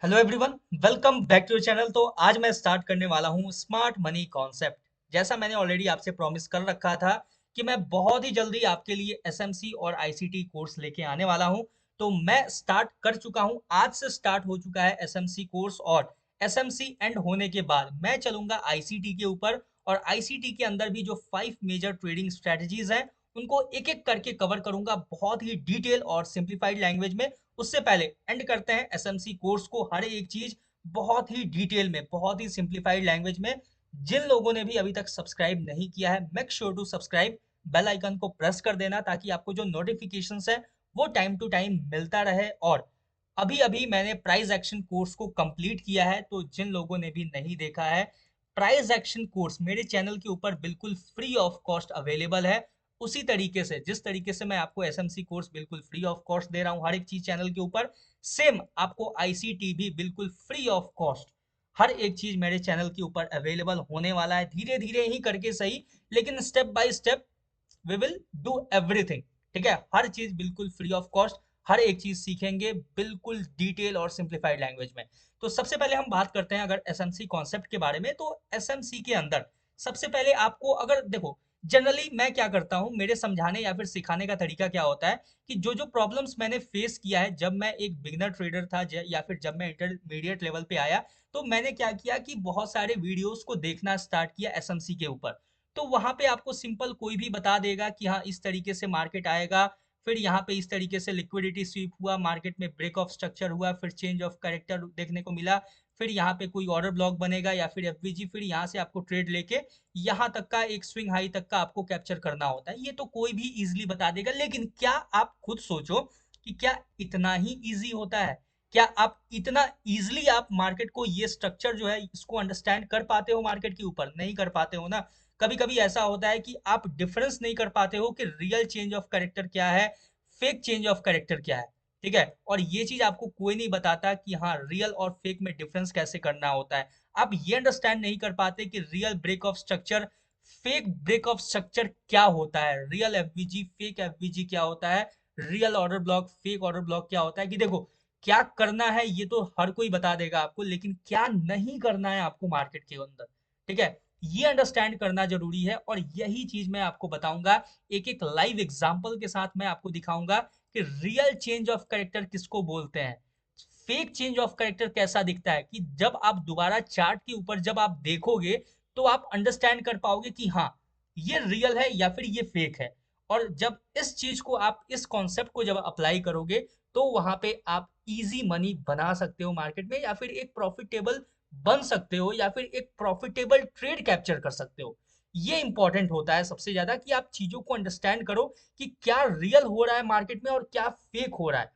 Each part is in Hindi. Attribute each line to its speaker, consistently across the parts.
Speaker 1: Hello everyone, welcome back to channel. तो आज मैं स्टार्ट करने वाला हूँ स्मार्ट मनी कॉन्सेप्ट। जैसा मैंने ऑलरेडी आपसे प्रॉमिस कर रखा था कि मैं बहुत ही जल्दी आपके लिए एसएमसी और आईसीटी कोर्स लेके आने वाला हूँ। तो मैं स्टार्ट कर चुका हूँ, आज से स्टार्ट हो चुका है एसएमसी कोर्स। और एसएमसी एंड होने के बाद मैं चलूंगा आईसीटी के ऊपर। और आईसीटी के अंदर भी जो 5 मेजर ट्रेडिंग स्ट्रेटजीज हैं उनको एक एक करके कवर करूंगा बहुत ही डिटेल और सिंप्लीफाइड लैंग्वेज में। उससे पहले एंड करते हैं एसएमसी कोर्स को, हर एक चीज बहुत ही डिटेल में, बहुत ही सिंप्लीफाइड लैंग्वेज में। जिन लोगों ने भी अभी तक सब्सक्राइब नहीं किया है, make sure to subscribe, bell icon को प्रेस कर देना ताकि आपको जो नोटिफिकेशंस है वो टाइम टू टाइम मिलता रहे। और अभी अभी मैंने प्राइस एक्शन कोर्स को कंप्लीट किया है, तो जिन लोगों ने भी नहीं देखा है, प्राइस एक्शन कोर्स मेरे चैनल के ऊपर बिल्कुल फ्री ऑफ कॉस्ट अवेलेबल है। उसी तरीके से जिस तरीके से मैं आपको एसएमसी कोर्स बिल्कुल फ्री ऑफ कॉस्ट दे रहा हूँ हर एक चीज चैनल के ऊपर, सेम आपको आईसीटी भी बिल्कुल फ्री ऑफ कॉस्ट हर एक चीज मेरे चैनल के ऊपर अवेलेबल होने वाला है। धीरे धीरे ही करके सही, लेकिन step by step we will do everything. ठीक है, हर चीज बिल्कुल फ्री ऑफ कॉस्ट, हर एक चीज सीखेंगे बिल्कुल डिटेल और सिंप्लीफाइड लैंग्वेज में। तो सबसे पहले हम बात करते हैं अगर एसएमसी कॉन्सेप्ट के बारे में। तो एसएमसी के अंदर सबसे पहले आपको अगर देखो, जनरली मैं क्या करता हूँ, मेरे समझाने या फिर सिखाने का तरीका क्या होता है कि जो जो प्रॉब्लम्स मैंने फेस किया है जब मैं एक बिगनर ट्रेडर था या फिर जब मैं इंटरमीडिएट लेवल पे आया, तो मैंने क्या किया कि बहुत सारे वीडियोस को देखना स्टार्ट किया एसएमसी के ऊपर। तो वहां पे आपको सिंपल कोई भी बता देगा कि हाँ इस तरीके से मार्केट आएगा, फिर यहाँ पे इस तरीके से लिक्विडिटी स्वीप हुआ, मार्केट में ब्रेक ऑफ स्ट्रक्चर हुआ, फिर चेंज ऑफ कैरेक्टर देखने को मिला, फिर यहाँ पे कोई ऑर्डर ब्लॉक बनेगा या फिर एफवीजी, फिर यहाँ से आपको ट्रेड लेके यहाँ तक का एक स्विंग हाई तक का आपको कैप्चर करना होता है। ये तो कोई भी इजीली बता देगा, लेकिन क्या आप खुद सोचो कि क्या इतना ही इजी होता है? क्या आप इतना इजीली आप मार्केट को, ये स्ट्रक्चर जो है इसको अंडरस्टैंड कर पाते हो? मार्केट के ऊपर नहीं कर पाते हो ना। कभी कभी ऐसा होता है कि आप डिफरेंस नहीं कर पाते हो कि रियल चेंज ऑफ कैरेक्टर क्या है, फेक चेंज ऑफ कैरेक्टर क्या है। ठीक है, और ये चीज आपको कोई नहीं बताता कि हाँ रियल और फेक में डिफरेंस कैसे करना होता है। आप ये अंडरस्टैंड नहीं कर पाते कि real break of structure, fake break of structure क्या होता है, रियल एफवीजी फेक एफवीजी क्या होता है, real order block fake order block क्या होता है। कि देखो, क्या करना है ये तो हर कोई बता देगा आपको, लेकिन क्या नहीं करना है आपको मार्केट के अंदर, ठीक है, ये अंडरस्टैंड करना जरूरी है। और यही चीज मैं आपको बताऊंगा, एक एक लाइव एग्जांपल के साथ मैं आपको दिखाऊंगा कि रियल चेंज ऑफ कैरेक्टर किसको बोलते हैं, फेक चेंज ऑफ कैरेक्टर कैसा दिखता है। कि जब आप दोबारा चार्ट के ऊपर जब आप देखोगे तो आप अंडरस्टैंड कर पाओगे कि हाँ ये रियल है या फिर ये फेक है। और जब इस चीज को, आप इस कॉन्सेप्ट को जब अप्लाई करोगे, तो वहां पे आप इजी मनी बना सकते हो मार्केट में, या फिर एक प्रॉफिटेबल बन सकते हो, या फिर एक प्रॉफिटेबल ट्रेड कैप्चर कर सकते हो। ये इंपॉर्टेंट होता है सबसे ज्यादा कि आप चीजों को अंडरस्टैंड करो कि क्या रियल हो रहा है मार्केट में और क्या फेक हो रहा है।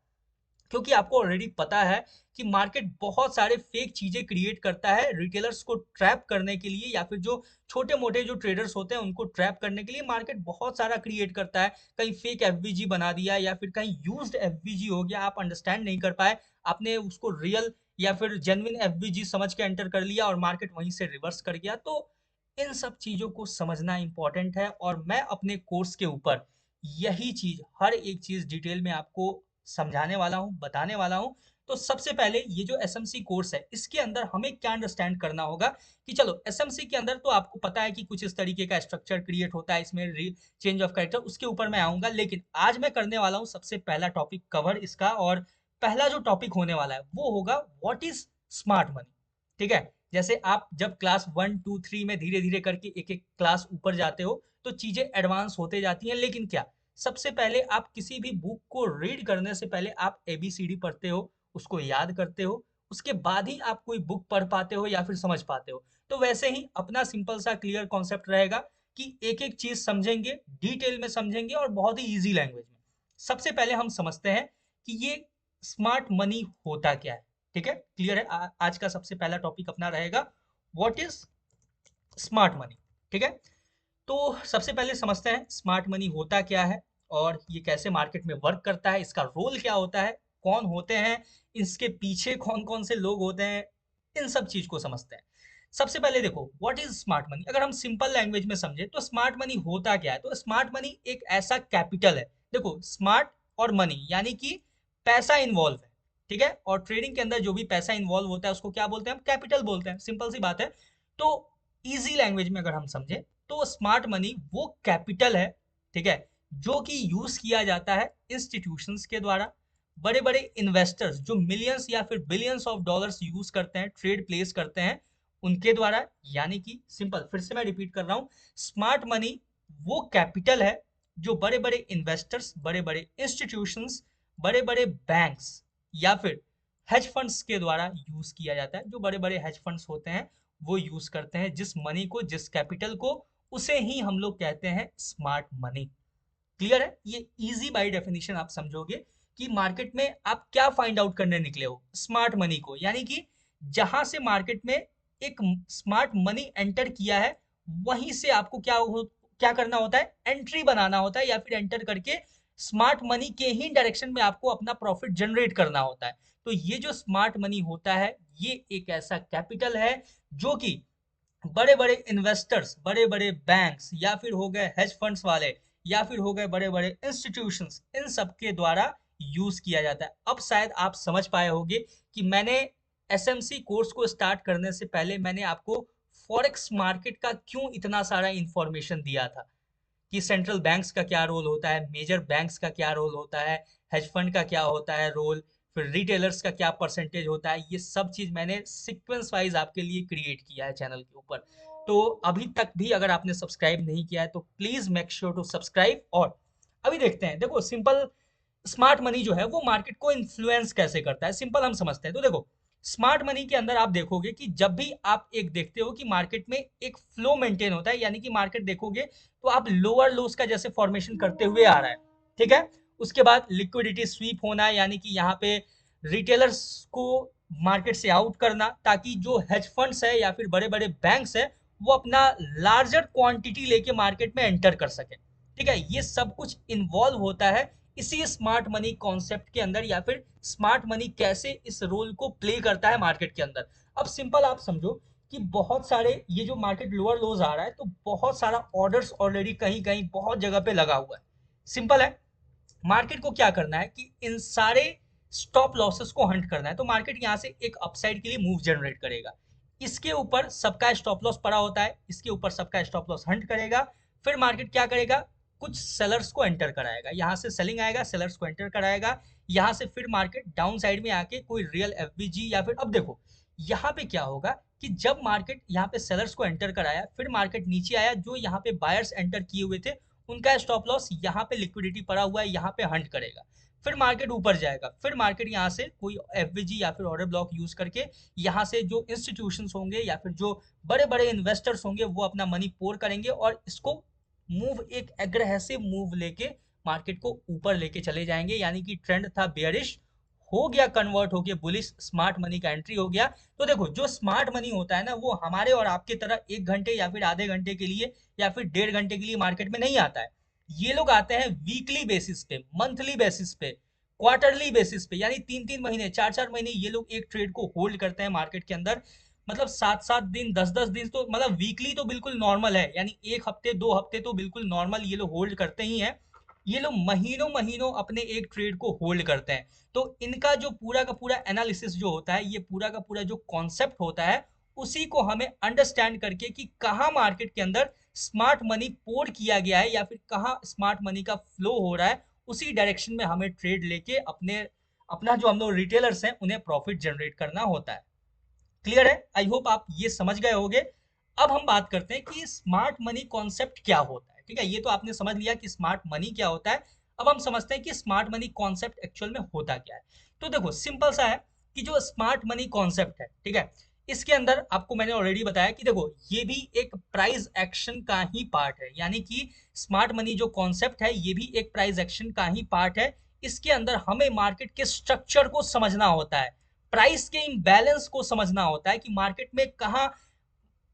Speaker 1: क्योंकि आपको ऑलरेडी पता है कि मार्केट बहुत सारे फेक चीजें क्रिएट करता है रिटेलर्स को ट्रैप करने के लिए, या फिर जो छोटे मोटे जो ट्रेडर्स होते हैं उनको ट्रैप करने के लिए मार्केट बहुत सारा क्रिएट करता है। कहीं फेक एफवीजी बना दिया या फिर कहीं यूज्ड एफवीजी हो गया, आप अंडरस्टैंड नहीं कर पाए, आपने उसको रियल या फिर जेन्युइन एफवीजी समझ के एंटर कर लिया और मार्केट वहीं से रिवर्स कर गया। तो इन सब चीजों को समझना इंपॉर्टेंट है, और मैं अपने कोर्स के ऊपर यही चीज, हर एक चीज डिटेल में आपको समझाने वाला हूँ, बताने वाला हूँ। तो सबसे पहले ये जो एसएमसी कोर्स है इसके अंदर हमें क्या अंडरस्टैंड करना होगा कि चलो एसएमसी के अंदर तो आपको पता है कि कुछ इस तरीके का स्ट्रक्चर क्रिएट होता है इसमें, चेंज ऑफ कैरेक्टर, उसके ऊपर मैं आऊंगा। लेकिन आज मैं करने वाला हूँ सबसे पहला टॉपिक कवर इसका, और पहला जो टॉपिक होने वाला है वो होगा व्हाट इज स्मार्ट मनी। ठीक है, जैसे आप जब क्लास 1 2 3 में धीरे धीरे करके एक एक क्लास ऊपर जाते हो तो चीजें एडवांस होते जाती हैं, लेकिन क्या, सबसे पहले आप किसी भी बुक को रीड करने से पहले आप एबीसीडी पढ़ते हो, उसको याद करते हो, उसके बाद ही आप कोई बुक पढ़ पाते हो या फिर समझ पाते हो। तो वैसे ही अपना सिंपल सा क्लियर कॉन्सेप्ट रहेगा कि एक एक चीज समझेंगे, डिटेल में समझेंगे और बहुत ही इजी लैंग्वेज में। सबसे पहले हम समझते हैं कि ये स्मार्ट मनी होता क्या है। ठीक है, क्लियर है? आज का सबसे पहला टॉपिक अपना रहेगा व्हाट इज स्मार्ट मनी। ठीक है, तो सबसे पहले समझते हैं स्मार्ट मनी होता क्या है, और ये कैसे मार्केट में वर्क करता है, इसका रोल क्या होता है, कौन होते हैं, इसके पीछे कौन कौन से लोग होते हैं, इन सब चीज को समझते हैं। सबसे पहले देखो व्हाट इज स्मार्ट मनी, अगर हम सिंपल लैंग्वेज में समझे तो स्मार्ट मनी होता क्या है। तो स्मार्ट मनी एक ऐसा कैपिटल है, देखो स्मार्ट और मनी यानी कि पैसा इन्वॉल्व है, ठीक है, और ट्रेडिंग के अंदर जो भी पैसा इन्वॉल्व होता है उसको क्या बोलते हैं, हम कैपिटल बोलते हैं, सिंपल सी बात है। तो इजी लैंग्वेज में अगर हम समझे तो स्मार्ट मनी वो कैपिटल है, ठीक है, जो कि यूज किया जाता है इंस्टीट्यूशंस के द्वारा, बड़े बड़े इन्वेस्टर्स जो मिलियंस या फिर बिलियंस ऑफ डॉलर्स यूज करते हैं, ट्रेड प्लेस करते हैं, उनके द्वारा। यानी कि सिंपल, फिर से मैं रिपीट कर रहा हूं, स्मार्ट मनी वो कैपिटल है जो बड़े बड़े इन्वेस्टर्स, बड़े बड़े इंस्टीट्यूशंस, बड़े बड़े बैंक्स या फिर हेज फंड्स के द्वारा यूज किया जाता है। जो बड़े बड़े हेज फंड्स होते हैं वो यूज करते हैं जिस मनी को, जिस कैपिटल को, उसे ही हम लोग कहते हैं स्मार्ट मनी। क्लियर है? ये इजी बाय डेफिनेशन आप समझोगे कि मार्केट में आप क्या फाइंड आउट करने निकले हो, स्मार्ट मनी को, यानी कि जहां से मार्केट में एक स्मार्ट मनी एंटर किया है वहीं से आपको क्या करना होता है, एंट्री बनाना होता है, या फिर एंटर करके स्मार्ट मनी के ही डायरेक्शन में आपको अपना प्रॉफिट जनरेट करना होता है। तो ये जो स्मार्ट मनी होता है ये एक ऐसा कैपिटल है जो कि बड़े बड़े इन्वेस्टर्स, बड़े बड़े बैंक्स, या फिर हो गए हेज फंड्स वाले, या फिर हो गए बड़े बड़े इंस्टीट्यूशंस, इन सब के द्वारा यूज किया जाता है। अब शायद आप समझ पाए होंगे कि मैंने एसएमसी कोर्स को स्टार्ट करने से पहले मैंने आपको फॉरेक्स मार्केट का क्यों इतना सारा इंफॉर्मेशन दिया था, कि सेंट्रल बैंक्स का क्या रोल होता है, मेजर बैंक्स का क्या रोल होता है, हेज फंड का क्या होता है रोल, फिर रिटेलर्स का क्या परसेंटेज होता है। ये सब चीज मैंने सीक्वेंस वाइज आपके लिए क्रिएट किया है चैनल के ऊपर। तो अभी तक भी अगर आपने सब्सक्राइब नहीं किया है तो please make sure to subscribe. और अभी देखते हैं, देखो सिंपल, स्मार्ट मनी जो है वो मार्केट को इन्फ्लुएंस कैसे करता है, सिंपल हम समझते हैं। तो देखो, स्मार्ट मनी के अंदर आप देखोगे कि जब भी आप एक देखते हो कि मार्केट में एक फ्लो मेंटेन होता है, यानी कि मार्केट देखोगे तो आप लोअर लोस का जैसे फॉर्मेशन करते हुए आ रहा है, ठीक है। उसके बाद लिक्विडिटी स्वीप होना है, यानी कि यहाँ पे रिटेलर्स को मार्केट से आउट करना, ताकि जो हेज फंड्स है या फिर बड़े बड़े बैंक्स है वो अपना लार्जर क्वांटिटी लेके मार्केट में एंटर कर सके, ठीक है। ये सब कुछ इन्वॉल्व होता है इसी स्मार्ट मनी कॉन्सेप्ट के अंदर, या फिर स्मार्ट मनी कैसे इस रोल को प्ले करता है मार्केट के अंदर। अब सिंपल आप समझो कि बहुत सारे, ये जो मार्केट लोअर लोज आ रहा है तो बहुत सारा ऑर्डर्स ऑलरेडी कहीं कहीं बहुत जगह पे लगा हुआ है। सिंपल है, मार्केट को क्या करना है कि इन सारे स्टॉप लॉसेस को हंट करना है। तो मार्केट यहां से एक अपसाइड के लिए मूव जनरेट करेगा, इसके ऊपर सबका स्टॉप लॉस पड़ा होता है, इसके ऊपर सबका स्टॉप लॉस हंट करेगा। फिर मार्केट क्या करेगा, कुछ सेलर्स को एंटर कराएगा, यहां से सेलिंग आएगा, सेलर्स को एंटर कराएगा, यहां से फिर मार्केट डाउन साइड में आके कोई रियल एफबीजी, या फिर अब देखो यहाँ पे क्या होगा कि जब मार्केट यहाँ पे सेलर्स को एंटर कराया, फिर मार्केट नीचे आया, जो यहाँ पे बायर्स एंटर किए हुए थे उनका स्टॉप लॉस यहाँ पे लिक्विडिटी पड़ा हुआ है, यहाँ पे हंट करेगा। फिर मार्केट ऊपर जाएगा, फिर मार्केट यहाँ से कोई एफवीजी या फिर ऑर्डर ब्लॉक यूज करके यहाँ से जो इंस्टीट्यूशंस होंगे या फिर जो बड़े बड़े इन्वेस्टर्स होंगे वो अपना मनी पोर करेंगे और इसको मूव, एक एग्रेसिव मूव लेके मार्केट को ऊपर लेके चले जाएंगे। यानी कि ट्रेंड था बेयरिश, हो गया कन्वर्ट हो गया बुलिश, स्मार्ट मनी का एंट्री हो गया। तो देखो, जो स्मार्ट मनी होता है ना वो हमारे और आपके तरह 1 घंटे या फिर आधे घंटे के लिए या फिर 1.5 घंटे के लिए मार्केट में नहीं आता है। ये लोग आते हैं वीकली बेसिस पे, मंथली बेसिस पे, क्वार्टरली बेसिस पे, यानी 3-3 महीने, 4-4 महीने ये लोग एक ट्रेड को होल्ड करते हैं मार्केट के अंदर। मतलब 7-7 दिन, 10-10 दिन, तो मतलब वीकली तो बिल्कुल नॉर्मल है, यानी 1 हफ्ते 2 हफ्ते तो बिल्कुल नॉर्मल ये लोग होल्ड करते ही हैं। ये लोग महीनों महीनों अपने एक ट्रेड को होल्ड करते हैं। तो इनका जो पूरा का पूरा एनालिसिस जो होता है, ये पूरा का पूरा जो कॉन्सेप्ट होता है, उसी को हमें अंडरस्टैंड करके कि कहाँ मार्केट के अंदर स्मार्ट मनी पोर किया गया है या फिर कहाँ स्मार्ट मनी का फ्लो हो रहा है, उसी डायरेक्शन में हमें ट्रेड लेके अपने, अपना जो हम लोग रिटेलर्स हैं उन्हें प्रॉफिट जनरेट करना होता है। क्लियर है? आई होप आप ये समझ गए होंगे। अब हम बात करते हैं कि स्मार्ट मनी कॉन्सेप्ट क्या होता है। ठीक है, ये तो आपने समझ लिया कि स्मार्ट मनी क्या होता है। अब हम समझते हैं कि स्मार्ट मनी कॉन्सेप्ट एक्चुअल में होता क्या है। तो देखो सिंपल सा है कि जो स्मार्ट मनी कॉन्सेप्ट है, ठीक है, इसके अंदर आपको मैंने ऑलरेडी बताया कि देखो ये भी एक प्राइस एक्शन का ही पार्ट है, यानी कि स्मार्ट मनी जो कॉन्सेप्ट है ये भी एक प्राइस एक्शन का ही पार्ट है। इसके अंदर हमें मार्केट के स्ट्रक्चर को समझना होता है, प्राइस के इम्बैलेंस को समझना होता है कि मार्केट में कहाँ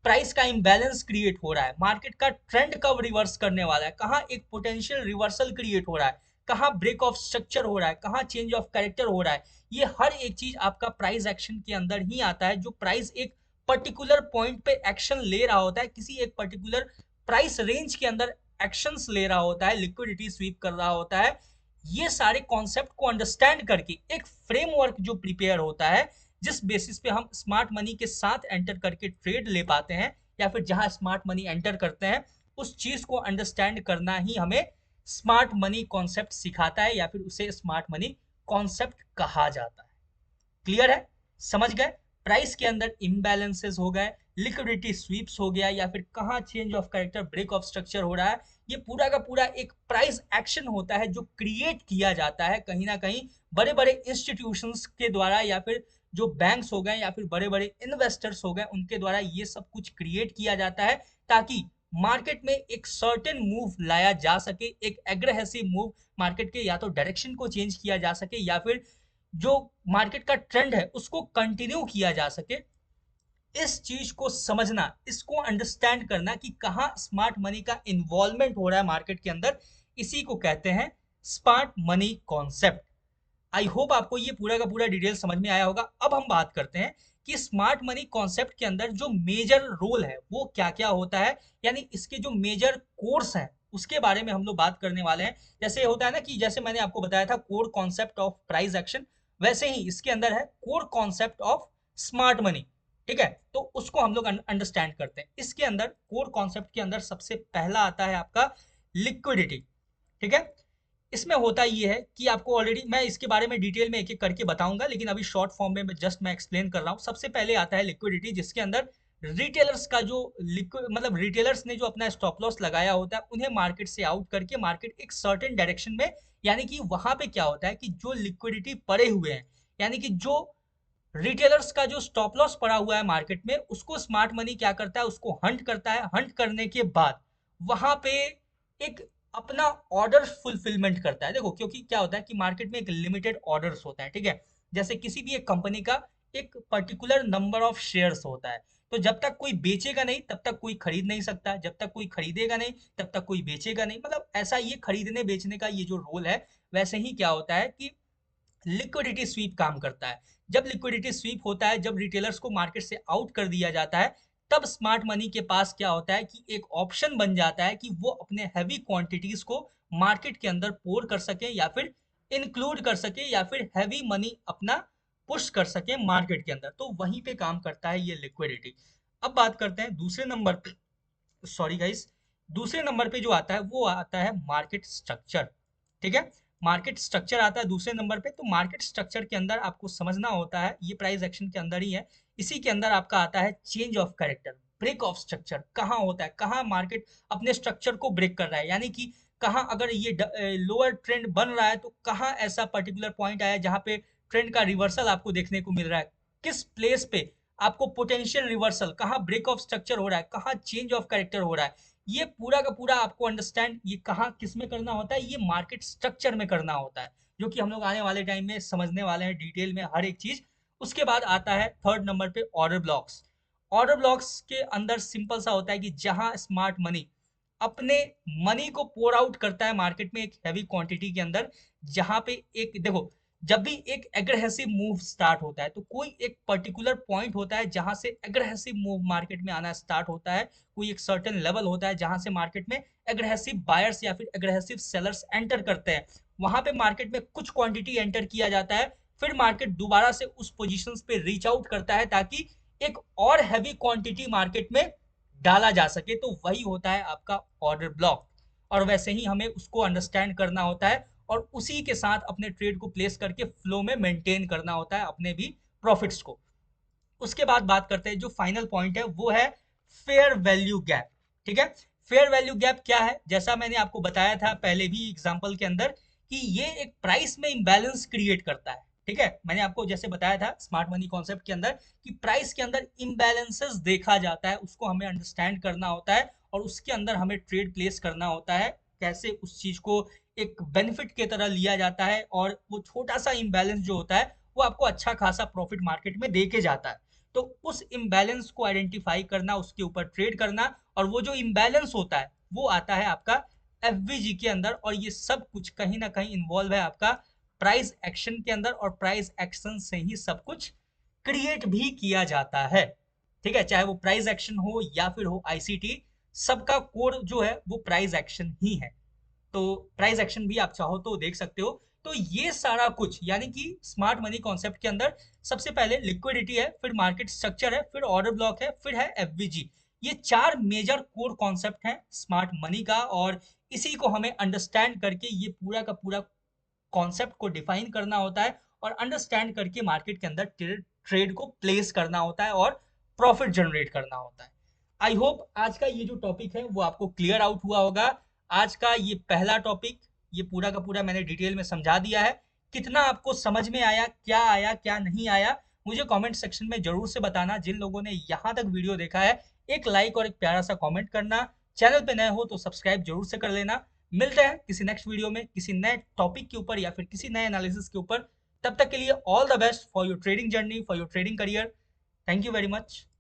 Speaker 1: प्राइस का इम्बैलेंस क्रिएट हो रहा है, मार्केट का ट्रेंड कब रिवर्स करने वाला है, कहाँ एक पोटेंशियल रिवर्सल क्रिएट हो रहा है, कहाँ ब्रेक ऑफ स्ट्रक्चर हो रहा है, कहाँ चेंज ऑफ कैरेक्टर हो रहा है। ये हर एक चीज आपका प्राइस एक्शन के अंदर ही आता है। जो प्राइस एक पर्टिकुलर पॉइंट पे एक्शन ले रहा होता है, किसी एक पर्टिकुलर प्राइस रेंज के अंदर एक्शंस ले रहा होता है, लिक्विडिटी स्वीप कर रहा होता है, ये सारे कॉन्सेप्ट को अंडरस्टैंड करके एक फ्रेमवर्क जो प्रिपेयर होता है, जिस बेसिस पे हम स्मार्ट मनी के साथ एंटर करके ट्रेड ले पाते हैं, या फिर जहां स्मार्ट मनी एंटर करते हैं उस चीज को अंडरस्टैंड करना ही हमें स्मार्ट मनी कॉन्सेप्ट सिखाता है, या फिर उसे स्मार्ट मनी कॉन्सेप्ट कहा जाता है। क्लियर है? समझ गए? प्राइस के अंदर इम्बैलेंसेस हो गए, लिक्विडिटी स्वीप्स हो गया, या फिर कहाँ change of character, break of structure हो रहा है, ये पूरा का पूरा एक प्राइस एक्शन होता है जो क्रिएट किया जाता है कहीं ना कहीं बड़े बड़े इंस्टीट्यूशंस के द्वारा, या फिर जो बैंक्स हो गए या फिर बड़े बड़े इन्वेस्टर्स हो गए उनके द्वारा ये सब कुछ क्रिएट किया जाता है, ताकि मार्केट में एक सर्टेन मूव लाया जा सके, एक एग्रेसिव मूव मार्केट के या तो डायरेक्शन को चेंज किया जा सके, या फिर जो मार्केट का ट्रेंड है उसको कंटिन्यू किया जा सके। इस चीज को समझना, इसको अंडरस्टैंड करना कि कहाँ स्मार्ट मनी का इन्वॉल्वमेंट हो रहा है मार्केट के अंदर, इसी को कहते हैं smart money concept. I hope आपको ये पूरा का पूरा डिटेल समझ में आया होगा। अब हम बात करते हैं कि स्मार्ट मनी कॉन्सेप्ट के अंदर जो मेजर रोल है वो क्या क्या होता है, यानी इसके जो मेजर कोर्स हैं उसके बारे में हम लोग बात करने वाले हैं। जैसे होता है ना कि जैसे मैंने आपको बताया था core concept of price action, वैसे ही इसके अंदर है core concept of smart money. ठीक है, तो उसको हम लोग अंडरस्टैंड करते हैं। इसके अंदर कोर कॉन्सेप्ट के अंदर सबसे पहला आता है आपका लिक्विडिटी। ठीक है, इसमें होता ये है कि आपको ऑलरेडी मैं इसके बारे में डिटेल में एक एक करके बताऊंगा, लेकिन अभी शॉर्ट फॉर्म में जस्ट मैं एक्सप्लेन कर रहा हूँ। सबसे पहले आता है लिक्विडिटी, जिसके अंदर रिटेलर्स का जो लिक्विड मतलब रिटेलर्स ने जो अपना स्टॉप लॉस लगाया होता है उन्हें मार्केट से आउट करके मार्केट एक सर्टेन डायरेक्शन में, यानी कि वहां पे क्या होता है कि जो लिक्विडिटी पड़े हुए हैं, यानी कि जो रिटेलर्स का जो स्टॉप लॉस पड़ा हुआ है मार्केट में, उसको स्मार्ट मनी क्या करता है, उसको हंट करता है। हंट करने के बाद वहां पे एक अपना ऑर्डर फुलफिलमेंट करता है। देखो, क्योंकि क्या होता है कि मार्केट में एक लिमिटेड ऑर्डर्स होता है। ठीक है, जैसे किसी भी एक कंपनी का एक पर्टिकुलर नंबर ऑफ शेयर्स होता है, तो जब तक कोई बेचेगा नहीं तब तक कोई खरीद नहीं सकता, जब तक कोई खरीदेगा नहीं तब तक कोई बेचेगा नहीं। मतलब ऐसा ये खरीदने बेचने का ये जो रोल है, वैसे ही क्या होता है कि लिक्विडिटी स्वीप काम करता है। जब लिक्विडिटी स्वीप होता है, जब रिटेलर्स को मार्केट से आउट कर दिया जाता है, तब स्मार्ट मनी के पास क्या होता है कि एक ऑप्शन बन जाता है कि वो अपने हैवी क्वांटिटीज को मार्केट के अंदर पोर कर सके, या फिर इंक्लूड कर सके, या फिर हैवी मनी अपना पुश कर सके मार्केट के अंदर। तो वहीं पे काम करता है ये लिक्विडिटी। अब बात करते हैं दूसरे नंबर पे, सॉरी गाइस, दूसरे नंबर पे जो आता है वो आता है मार्केट स्ट्रक्चर। ठीक है, मार्केट स्ट्रक्चर आता है दूसरे नंबर पे। तो मार्केट स्ट्रक्चर के अंदर आपको समझना होता है, ये प्राइस एक्शन के अंदर ही है, इसी के अंदर आपका आता है change of character, break of structure. कहाँ होता है, कहाँ मार्केट अपने स्ट्रक्चर को ब्रेक कर रहा है, यानी कि कहाँ अगर ये लोअर ट्रेंड बन रहा है तो कहाँ ऐसा पर्टिकुलर पॉइंट आया जहाँ पे ट्रेंड का रिवर्सल आपको देखने को मिल रहा है, किस प्लेस पे आपको पोटेंशियल रिवर्सल, कहाँ ब्रेक ऑफ स्ट्रक्चर हो रहा है, कहाँ चेंज ऑफ कैरेक्टर हो रहा है। ये पूरा का पूरा आपको अंडरस्टैंड ये कहाँ किस में करना होता है, ये मार्केट स्ट्रक्चर में करना होता है, जो कि हम लोग आने वाले टाइम में समझने वाले हैं डिटेल में हर एक चीज। उसके बाद आता है थर्ड नंबर पे ऑर्डर ब्लॉक्स। ऑर्डर ब्लॉक्स के अंदर सिंपल सा होता है कि जहां स्मार्ट मनी अपने मनी को पोर आउट करता है मार्केट में एक हैवी क्वांटिटी के अंदर, जहां पे एक देखो, जब भी एक एग्रेसिव मूव स्टार्ट होता है तो कोई एक पर्टिकुलर पॉइंट होता है जहां से एग्रेसिव मूव मार्केट में आना स्टार्ट होता है। कोई एक सर्टेन लेवल होता है जहां से मार्केट में एग्रेसिव बायर्स या फिर एग्रेसिव सेलर्स एंटर करते हैं। वहां पे मार्केट में कुछ क्वांटिटी एंटर किया जाता है, फिर मार्केट दोबारा से उस पोजीशंस पे रीच आउट करता है ताकि एक और हैवी क्वांटिटी मार्केट में डाला जा सके। तो वही होता है आपका ऑर्डर ब्लॉक, और वैसे ही हमें उसको अंडरस्टैंड करना होता है और उसी के साथ अपने ट्रेड को प्लेस करके फ्लो में मेंटेन करना होता है अपने भी प्रॉफिट्स को। उसके बाद बात करते हैं जो फाइनल पॉइंट है वो है फेयर वैल्यू गैप। ठीक है, फेयर वैल्यू गैप क्या है, जैसा मैंने आपको बताया था पहले भी एग्जांपल के अंदर कि ये एक प्राइस में इंबैलेंस क्रिएट करता है। ठीक है, मैंने आपको जैसे बताया था स्मार्ट मनी कॉन्सेप्ट के अंदर कि प्राइस के अंदर इम्बैलेंसेस देखा जाता है, उसको हमें अंडरस्टैंड करना होता है और उसके अंदर हमें ट्रेड प्लेस करना होता है। कैसे उस चीज को एक बेनिफिट की तरह लिया जाता है और वो छोटा सा इम्बैलेंस जो होता है वो आपको अच्छा खासा प्रॉफिट मार्केट में दे के जाता है। तो उस इम्बैलेंस को आइडेंटिफाई करना, उसके ऊपर ट्रेड करना, और वो जो इम्बैलेंस होता है वो आता है आपका एफवीजी के अंदर। और ये सब कुछ कहीं ना कहीं इन्वॉल्व है आपका प्राइस एक्शन के अंदर, और प्राइस एक्शन से ही सब कुछ क्रिएट भी किया जाता है। ठीक है, चाहे वो प्राइस एक्शन हो या फिर हो आईसीटी, सबका कोर जो है वो प्राइस एक्शन ही है। तो प्राइस एक्शन भी आप चाहो तो देख सकते हो। तो ये सारा कुछ यानी कि स्मार्ट मनी कॉन्सेप्ट के अंदर सबसे पहले लिक्विडिटी है, फिर मार्केट स्ट्रक्चर है, फिर ऑर्डर ब्लॉक है, फिर है एफवीजी। ये 4 मेजर कोर कॉन्सेप्ट हैं स्मार्ट मनी का, और इसी को हमें अंडरस्टैंड करके ये पूरा का पूरा कॉन्सेप्ट को डिफाइन करना होता है, और अंडरस्टैंड करके मार्केट के अंदर ट्रेड को प्लेस करना होता है और प्रॉफिट जनरेट करना होता है। आई होप आज का ये जो टॉपिक है वो आपको क्लियर आउट हुआ होगा। आज का ये पहला टॉपिक, ये पूरा का पूरा मैंने डिटेल में समझा दिया है। कितना आपको समझ में आया क्या नहीं आया, मुझे कमेंट सेक्शन में जरूर से बताना। जिन लोगों ने यहाँ तक वीडियो देखा है, एक लाइक और एक प्यारा सा कमेंट करना। चैनल पे नए हो तो सब्सक्राइब जरूर से कर लेना। मिलते हैं किसी नेक्स्ट वीडियो में किसी नए टॉपिक के ऊपर या फिर किसी नए एनालिसिस के ऊपर। तब तक के लिए all the best for your trading journey, for your trading career. Thank you very much.